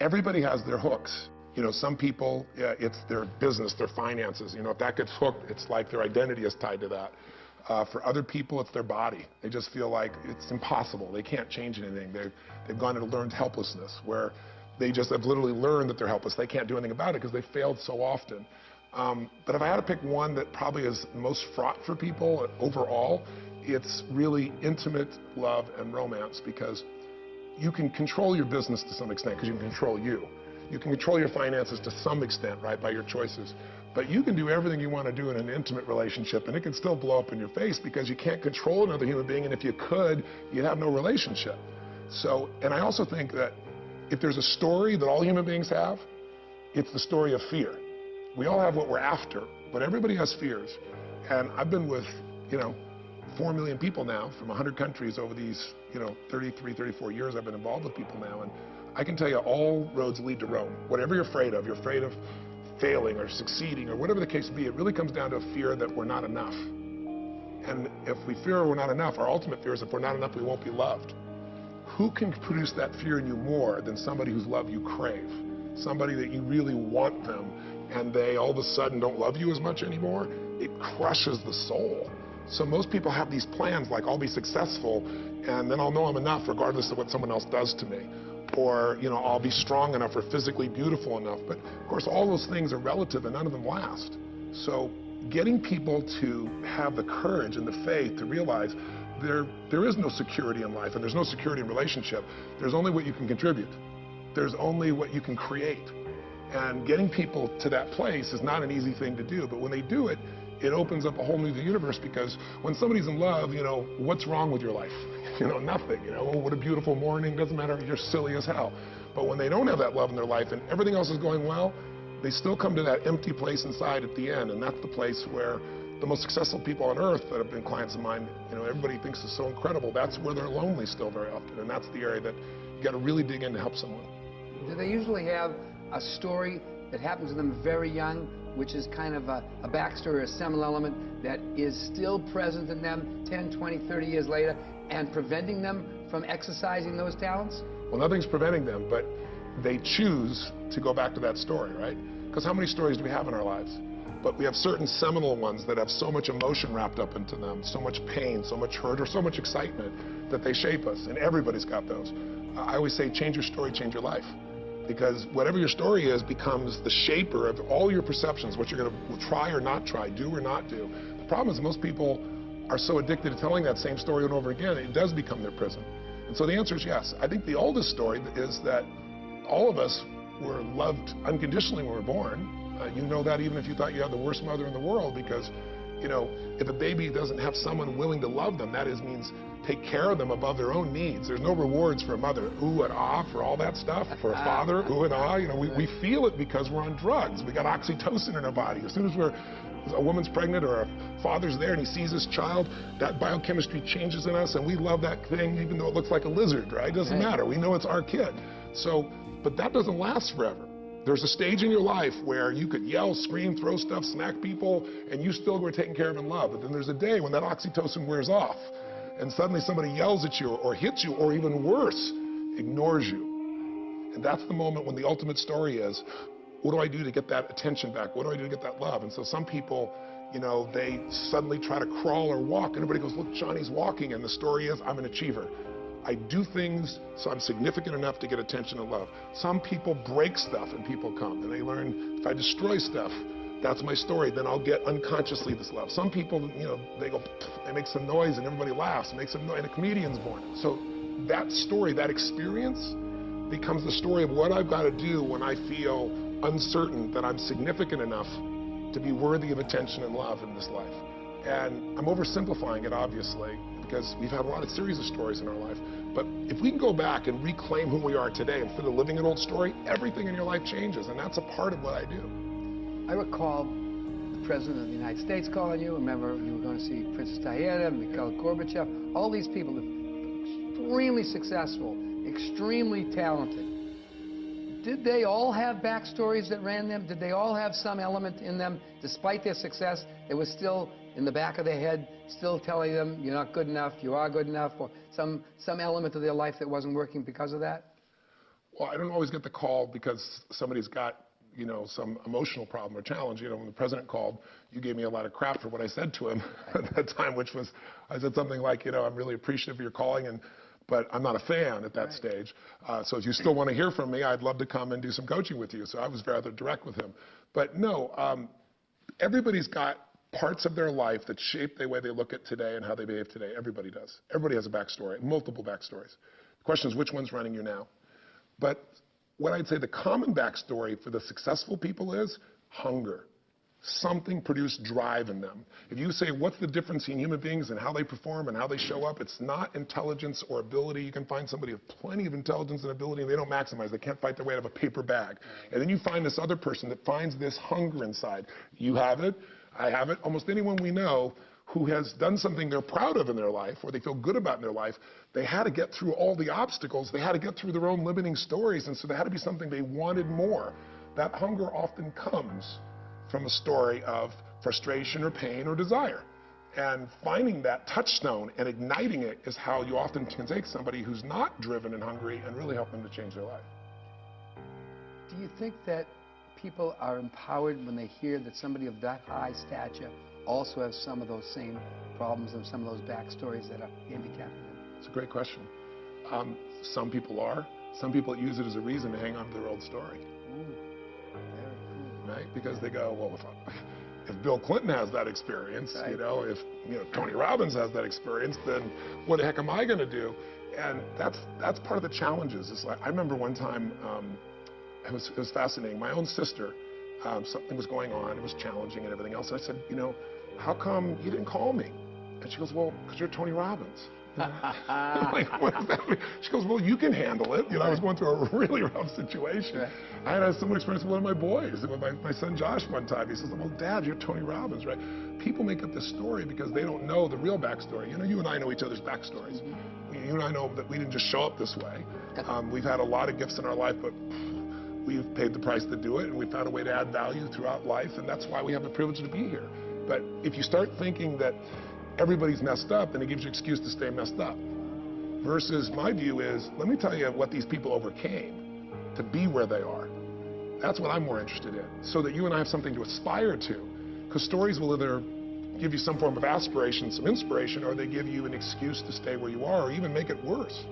everybody has their hooks. You know, some people, it's their business, their finances. You know, if that gets hooked, it's like their identity is tied to that. For other people, it's their body. They just feel like it's impossible. They can't change anything. They've gone into learned helplessness, where they just have literally learned that they're helpless. They can't do anything about it because they failed so often. But if I had to pick one that probably is most fraught for people overall, it's really intimate love and romance, because you can control your business to some extent because you can control you. You can control your finances to some extent, right, by your choices. But you can do everything you want to do in an intimate relationship, and it can still blow up in your face because you can't control another human being, and if you could, you'd have no relationship. So, and I also think that if there's a story that all human beings have, it's the story of fear. We all have what we're after, but everybody has fears. And I've been with, 4 million people now from 100 countries over these, 33, 34 years I've been involved with people now. And I can tell you all roads lead to Rome. Whatever you're afraid of failing or succeeding or whatever the case be, it really comes down to a fear that we're not enough. And if we fear we're not enough, our ultimate fear is if we're not enough, we won't be loved. Who can produce that fear in you more than somebody whose love you crave? Somebody that you really want them, and they all of a sudden don't love you as much anymore? It crushes the soul. So most people have these plans like, I'll be successful and then I'll know I'm enough regardless of what someone else does to me. Or, I'll be strong enough or physically beautiful enough. But of course, all those things are relative and none of them last. So getting people to have the courage and the faith to realize there is no security in life and there's no security in relationship. There's only what you can contribute. There's only what you can create. And getting people to that place is not an easy thing to do, but when they do it, it opens up a whole new universe, because when somebody's in love, what's wrong with your life? Nothing. Oh, what a beautiful morning, doesn't matter, you're silly as hell. But when they don't have that love in their life and everything else is going well, they still come to that empty place inside at the end, and that's the place where the most successful people on earth that have been clients of mine, everybody thinks is so incredible, that's where they're lonely still very often, and that's the area that you got to really dig in to help someone. Do they usually have a story that happens to them very young, which is kind of a backstory or a seminal element that is still present in them 10, 20, 30 years later and preventing them from exercising those talents? Well, nothing's preventing them, but they choose to go back to that story, right? Because how many stories do we have in our lives? But we have certain seminal ones that have so much emotion wrapped up into them, so much pain, so much hurt, or so much excitement that they shape us, and everybody's got those. I always say, change your story, change your life. Because whatever your story is becomes the shaper of all your perceptions, what you're going to try or not try, do or not do. The problem is most people are so addicted to telling that same story over and over again, it does become their prison. And so the answer is yes. I think the oldest story is that all of us were loved unconditionally when we were born. You know that even if you thought you had the worst mother in the world, because, if a baby doesn't have someone willing to love them, that means take care of them above their own needs. There's no rewards for a mother, ooh and ah, for all that stuff. For a father, ooh and ah. We feel it because we're on drugs. We got oxytocin in our body. As soon as a woman's pregnant or a father's there and he sees his child, that biochemistry changes in us, and we love that thing even though it looks like a lizard, right? It doesn't matter. We know it's our kid. So, but that doesn't last forever. There's a stage in your life where you could yell, scream, throw stuff, smack people, and you still were taken care of in love. But then there's a day when that oxytocin wears off, and suddenly somebody yells at you or hits you, or even worse, ignores you. And that's the moment when the ultimate story is, what do I do to get that attention back? What do I do to get that love? And so some people, they suddenly try to crawl or walk, and everybody goes, look, Johnny's walking, and the story is, I'm an achiever. I do things so I'm significant enough to get attention and love. Some people break stuff and people come, and they learn, if I destroy stuff, that's my story, then I'll get unconsciously this love. Some people, they go, they make some noise and everybody laughs, makes some noise, and a comedian's born. So that story, that experience becomes the story of what I've got to do when I feel uncertain that I'm significant enough to be worthy of attention and love in this life. And I'm oversimplifying it, obviously, because we've had a lot of series of stories in our life. But if we can go back and reclaim who we are today instead of living an old story, everything in your life changes, and that's a part of what I do. I recall the President of the United States calling you. Remember, you were going to see Princess Diana, Mikhail Gorbachev, all these people, extremely successful, extremely talented. Did they all have backstories that ran them? Did they all have some element in them, despite their success, that was still in the back of their head, still telling them, you're not good enough, you are good enough, or some element of their life that wasn't working because of that? Well, I don't always get the call because somebody's got, some emotional problem or challenge. When the president called, you gave me a lot of crap for what I said to him at that time, which was, I said something like, I'm really appreciative of your calling, but I'm not a fan at that stage. So if you still want to hear from me, I'd love to come and do some coaching with you. So I was rather direct with him. But no, everybody's got parts of their life that shape the way they look at today and how they behave today. Everybody does. Everybody has a backstory, multiple backstories. The question is, which one's running you now? But what I'd say the common backstory for the successful people is hunger. Something produced drive in them. If you say, what's the difference in human beings and how they perform and how they show up, it's not intelligence or ability. You can find somebody with plenty of intelligence and ability and they don't maximize. They can't fight their way out of a paper bag. And then you find this other person that finds this hunger inside. You have it. I have it. Almost anyone we know who has done something they're proud of in their life or they feel good about in their life, they had to get through all the obstacles. They had to get through their own limiting stories. And so there had to be something they wanted more. That hunger often comes from a story of frustration or pain or desire. And finding that touchstone and igniting it is how you often can take somebody who's not driven and hungry and really help them to change their life. Do you think that people are empowered when they hear that somebody of that high stature also has some of those same problems and some of those backstories that are handicapping them? It's a great question. Some people are. Some people use it as a reason to hang on to their old story. Ooh, very cool. Right? Because they go, well, if Bill Clinton has that experience, right. If Tony Robbins has that experience, then what the heck am I going to do? And that's part of the challenges. It's like I remember one time, it was fascinating. My own sister, something was going on. It was challenging and everything else. I said, how come you didn't call me? And she goes, well, because you're Tony Robbins. I'm like, what does that mean? She goes, well, you can handle it. I was going through a really rough situation. Right. I had a similar experience with one of my boys, with my son Josh one time. He says, well, Dad, you're Tony Robbins, right? People make up this story because they don't know the real backstory. You and I know each other's backstories. You and I know that we didn't just show up this way. We've had a lot of gifts in our life, but we've paid the price to do it, and we've found a way to add value throughout life, and that's why we have the privilege to be here. But if you start thinking that everybody's messed up, then it gives you an excuse to stay messed up. Versus my view is, let me tell you what these people overcame to be where they are. That's what I'm more interested in, so that you and I have something to aspire to. Because stories will either give you some form of aspiration, some inspiration, or they give you an excuse to stay where you are, or even make it worse.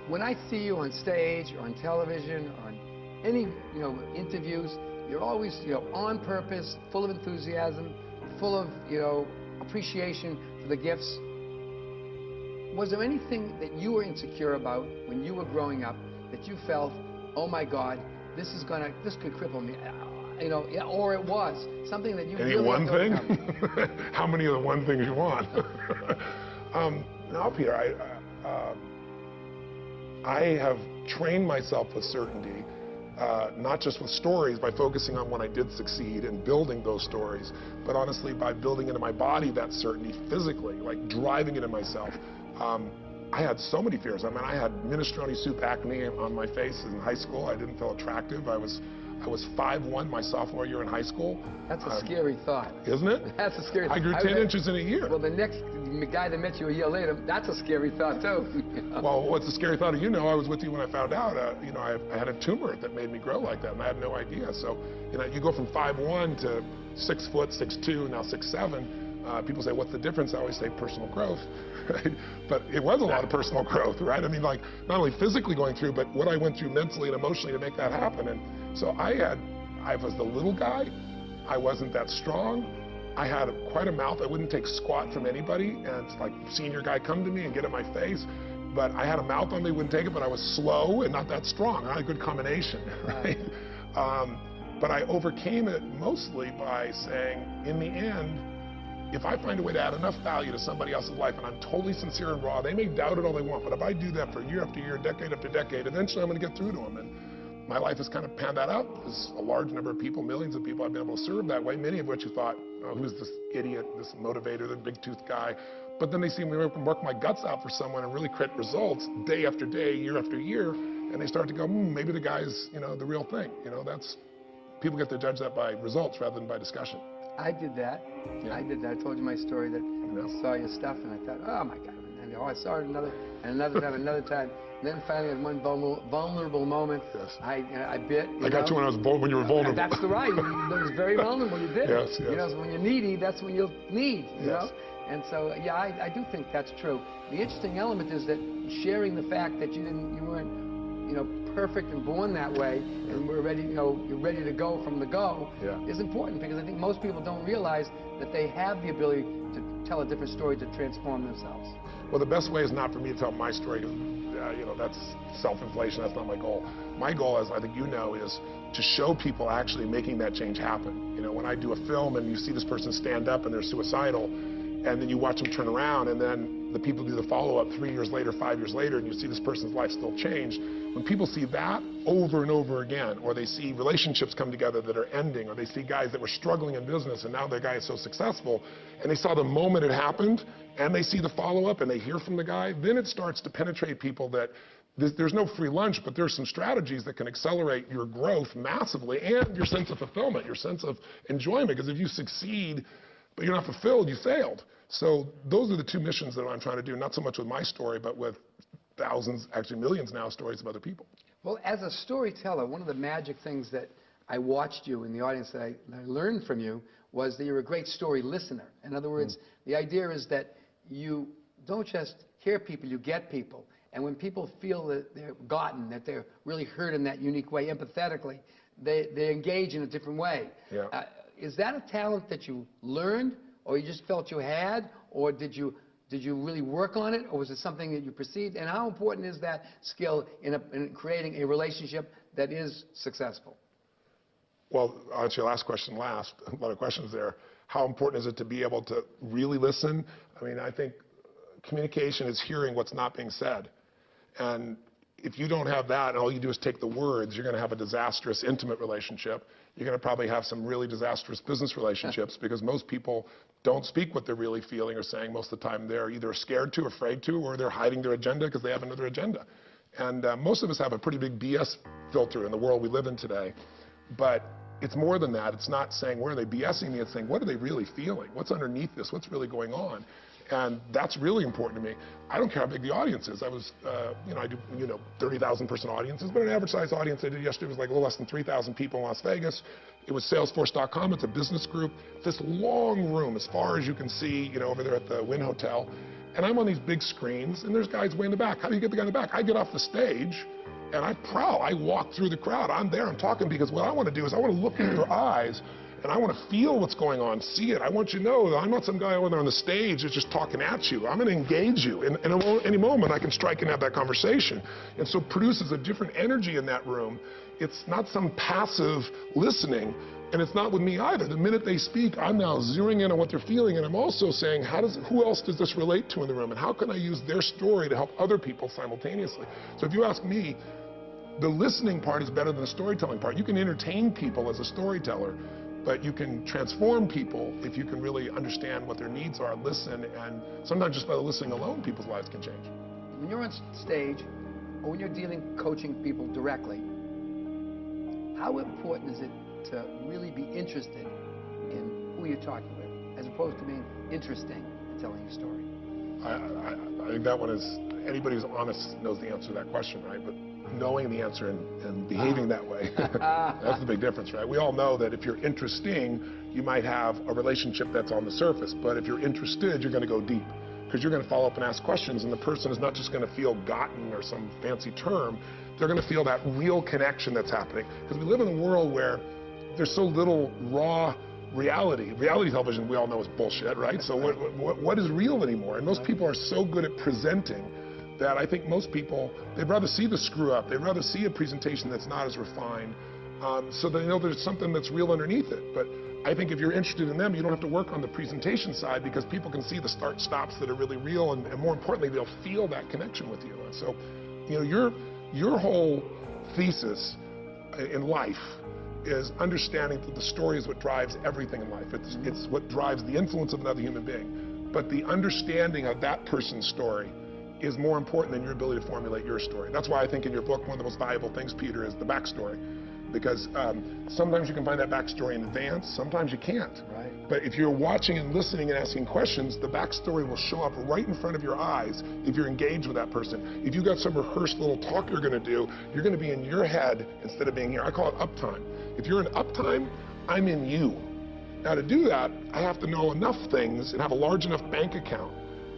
When I see you on stage or on television or on any, interviews, you're always, on purpose, full of enthusiasm, full of, appreciation for the gifts. Was there anything that you were insecure about when you were growing up that you felt, oh my God, this could cripple me, or it was something that you Any really one thing? How many of the one things you want? No, Peter, I have trained myself with certainty, not just with stories, by focusing on when I did succeed and building those stories, but honestly by building into my body that certainty physically, like driving it in myself. I had so many fears. I mean, I had minestrone soup acne on my face in high school. I didn't feel attractive. I was 5'1" my sophomore year in high school. That's a scary thought. Isn't it? That's a scary thought. I grew 10 inches in a year. Well, the next guy that met you a year later, that's a scary thought, too. Well, what's a scary thought? I was with you when I found out, I had a tumor that made me grow like that, and I had no idea. So, you go from 5'1" to 6 foot, 6'2", now 6'7". People say, what's the difference? I always say personal growth, right? But it was a lot of personal growth, right? I mean, like, not only physically going through, but what I went through mentally and emotionally to make that happen. And so I was the little guy. I wasn't that strong. I had quite a mouth. I wouldn't take squat from anybody. And it's like, senior guy come to me and get in my face. But I had a mouth on me, wouldn't take it, but I was slow and not that strong. I had a good combination, right? But I overcame it mostly by saying, in the end, if I find a way to add enough value to somebody else's life, and I'm totally sincere and raw, they may doubt it all they want, but if I do that for year after year, decade after decade, eventually I'm going to get through to them. And my life has kind of panned that out. There's a large number of people, millions of people I've been able to serve that way, many of which who thought, oh, who's this idiot, this motivator, the big-toothed guy? But then they see me work my guts out for someone and really create results day after day, year after year, and they start to go, maybe the guy's, the real thing. That's, people get to judge that by results rather than by discussion. I did that. Yeah. I did that. I told you my story that I saw your stuff and I thought, oh my God. And I saw it another time. Then finally, at one vulnerable moment, Yes. I bit. I got you when you were vulnerable. That's the right. That was very vulnerable. You bit. Yes, yes. You know, so when you're needy, that's when you'll need. You Yes. know. And so, yeah, I do think that's true. The interesting element is that sharing the fact that you weren't, perfect and born that way, and we're ready, you're ready to go from the go, Yeah. is important, because I think most people don't realize that they have the ability to tell a different story to transform themselves. Well, the best way is not for me to tell my story, because that's self-inflation. That's not my goal. My goal, as I think is to show people actually making that change happen. When I do a film and you see this person stand up and they're suicidal, and then you watch them turn around, and then the people do the follow-up 3 years later, 5 years later, and you see this person's life still changed. When people see that over and over again, or they see relationships come together that are ending, or they see guys that were struggling in business and now their guy is so successful, and they saw the moment it happened, and they see the follow-up, and they hear from the guy, then it starts to penetrate people that there's no free lunch, but there's some strategies that can accelerate your growth massively, and your sense of fulfillment, your sense of enjoyment, because if you succeed but you're not fulfilled, you failed. So those are the two missions that I'm trying to do, not so much with my story, but with thousands, actually millions now, stories of other people. Well, as a storyteller, one of the magic things that I watched you in the audience that I learned from you was that you're a great story listener. In other words, the idea is that you don't just hear people, you get people. And when people feel that they're gotten, that they're really heard in that unique way, empathetically, they engage in a different way. Yeah. Is that a talent that you learned, or you just felt you had, or did you really work on it, or was it something that you perceived? And how important is that skill in creating a relationship that is successful? Well, I'll answer your last question last. A lot of questions there. How important is it to be able to really listen? I mean, I think communication is hearing what's not being said. And if you don't have that and all you do is take the words, you're going to have a disastrous intimate relationship. You're going to probably have some really disastrous business relationships, because most people don't speak what they're really feeling or saying. Most of the time they're either scared to, afraid to, or they're hiding their agenda because they have another agenda. And most of us have a pretty big BS filter in the world we live in today. But it's more than that. It's not saying, where are they BSing me? It's saying, what are they really feeling? What's underneath this? What's really going on? And that's really important to me. I don't care how big the audience is. I was, I do, 30,000 person audiences, but an average size audience I did yesterday was like a little less than 3,000 people in Las Vegas. It was Salesforce.com. It's a business group. This long room, as far as you can see, over there at the Wynn Hotel. And I'm on these big screens, and there's guys way in the back. How do you get the guy in the back? I get off the stage, and I prowl. I walk through the crowd. I'm there. I'm talking, because what I want to do is I want to look into their eyes, and I want to feel what's going on, see it. I want you to know that I'm not some guy over there on the stage that's just talking at you. I'm going to engage you. And at any moment, I can strike and have that conversation. And so it produces a different energy in that room. It's not some passive listening, and it's not with me either. The minute they speak, I'm now zeroing in on what they're feeling, and I'm also saying, who else does this relate to in the room, and how can I use their story to help other people simultaneously? So if you ask me, the listening part is better than the storytelling part. You can entertain people as a storyteller, but you can transform people if you can really understand what their needs are, listen, and sometimes just by listening alone, people's lives can change. When you're on stage, or when you're coaching people directly, how important is it to really be interested in who you're talking with, as opposed to being interesting in telling your story? I think that one is, anybody who's honest knows the answer to that question, right? But knowing the answer and behaving that way, that's the big difference, right? We all know that if you're interesting, you might have a relationship that's on the surface, but if you're interested, you're going to go deep, because you're going to follow up and ask questions, and the person is not just going to feel gotten or some fancy term. They're going to feel that real connection that's happening, because we live in a world where there's so little raw reality. Reality television, we all know, is bullshit, right? So what is real anymore? And most people are so good at presenting that I think most people, they'd rather see the screw up. They'd rather see a presentation that's not as refined, so they know there's something that's real underneath it. But I think if you're interested in them, you don't have to work on the presentation side, because people can see the start-stops that are really real, and more importantly, they'll feel that connection with you. And so, your whole thesis in life is understanding that the story is what drives everything in life. It's what drives the influence of another human being. But the understanding of that person's story is more important than your ability to formulate your story. That's why I think in your book, one of the most valuable things, Peter, is the backstory. Because sometimes you can find that backstory in advance, sometimes you can't. Right. But if you're watching and listening and asking questions, the backstory will show up right in front of your eyes if you're engaged with that person. If you've got some rehearsed little talk you're going to do, you're going to be in your head instead of being here. I call it uptime. If you're in uptime, I'm in you. Now to do that, I have to know enough things and have a large enough bank account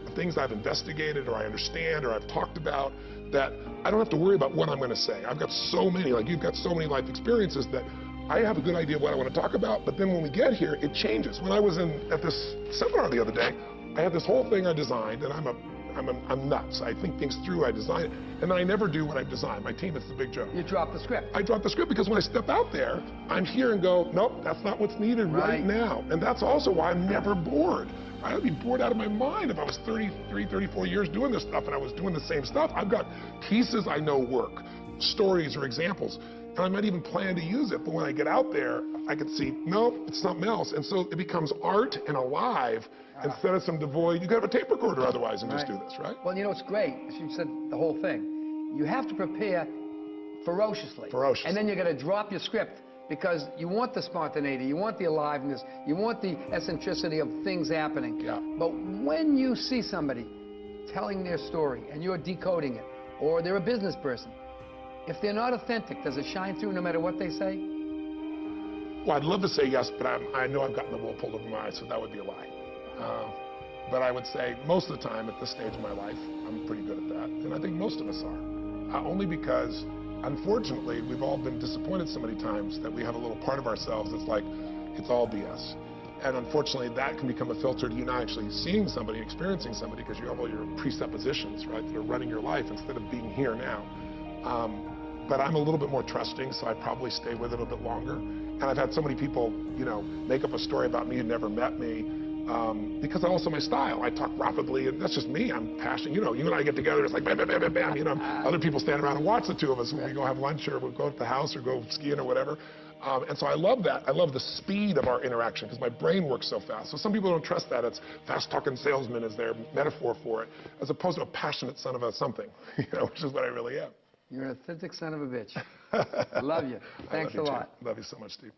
of things I've investigated or I understand or I've talked about that I don't have to worry about what I'm going to say. I've got so many, like you've got so many life experiences that I have a good idea of what I want to talk about, but then when we get here, it changes. When I was at this seminar the other day, I had this whole thing I designed, and I'm nuts. I think things through, I design it, and then I never do what I've designed. My team, it's the big joke. You drop the script. I drop the script because when I step out there, I'm here and go, nope, that's not what's needed right now. And that's also why I'm never bored. I'd be bored out of my mind if I was 33, 34 years doing this stuff and I was doing the same stuff. I've got pieces I know work, stories or examples, and I might even plan to use it, but when I get out there, I can see, no, it's something else. And so it becomes art and alive instead of some devoid, you could have a tape recorder otherwise and just do this, right? Well, you know, it's great, as you said the whole thing. You have to prepare ferociously. And then you're going to drop your script. Because you want the spontaneity, you want the aliveness, you want the eccentricity of things happening. Yeah. But when you see somebody telling their story and you're decoding it, or they're a business person, if they're not authentic, does it shine through no matter what they say? Well, I'd love to say yes, but I know I've gotten the wool pulled over my eyes, so that would be a lie. But I would say most of the time at this stage of my life, I'm pretty good at that. And I think most of us are. Only because unfortunately, we've all been disappointed so many times that we have a little part of ourselves that's like, it's all BS. And unfortunately, that can become a filter to you not actually seeing somebody, experiencing somebody, because you have all your presuppositions, right, that are running your life instead of being here now. But I'm a little bit more trusting, so I'd probably stay with it a bit longer. And I've had so many people, you know, make up a story about me who never met me. Because also my style, I talk rapidly, and that's just me. I'm passionate. You know, you and I get together, it's like bam, bam, bam, bam, bam. You know, other people stand around and watch the two of us when we go have lunch or we'll go to the house or go skiing or whatever. And so I love that. I love the speed of our interaction because my brain works so fast. So some people don't trust that. It's fast-talking salesman is their metaphor for it, as opposed to a passionate son of a something, you know, which is what I really am. You're an authentic son of a bitch. Love you. Thanks a lot. Love you so much, Steve.